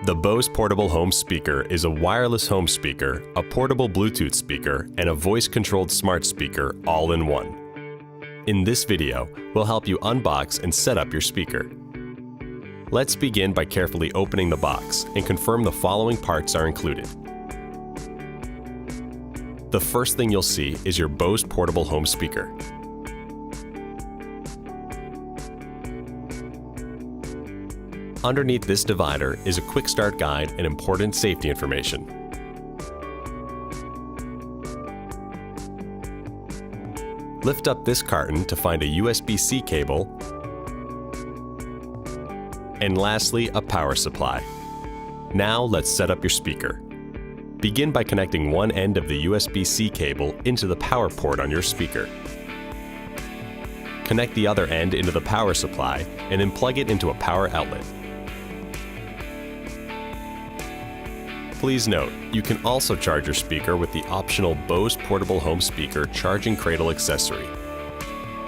The Bose Portable Home Speaker is a wireless home speaker, a portable Bluetooth speaker, and a voice-controlled smart speaker all in one. In this video, we'll help you unbox and set up your speaker. Let's begin by carefully opening the box and confirm the following parts are included. The first thing you'll see is your Bose Portable Home Speaker. Underneath this divider is a quick start guide and important safety information. Lift up this carton to find a USB-C cable, and lastly, a power supply. Now let's set up your speaker. Begin by connecting one end of the USB-C cable into the power port on your speaker. Connect the other end into the power supply and then plug it into a power outlet. Please note, you can also charge your speaker with the optional Bose Portable Home Speaker charging cradle accessory.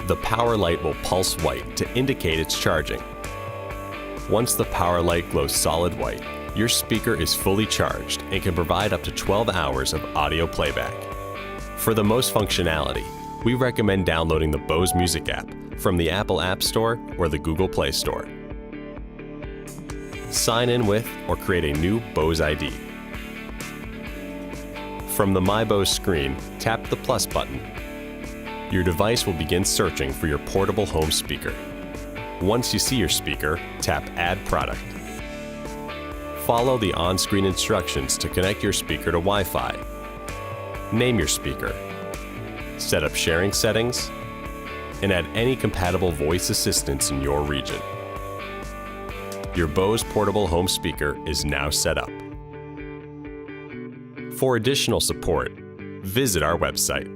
The power light will pulse white to indicate it's charging. Once the power light glows solid white, your speaker is fully charged and can provide up to 12 hours of audio playback. For the most functionality, we recommend downloading the Bose Music app from the Apple App Store or the Google Play Store. Sign in with or create a new Bose ID. From the My Bose screen, tap the plus button. Your device will begin searching for your portable home speaker. Once you see your speaker, tap Add Product. Follow the on-screen instructions to connect your speaker to Wi-Fi. Name your speaker. Set up sharing settings, and add any compatible voice assistants in your region. Your Bose Portable Home Speaker is now set up. For additional support, visit our website.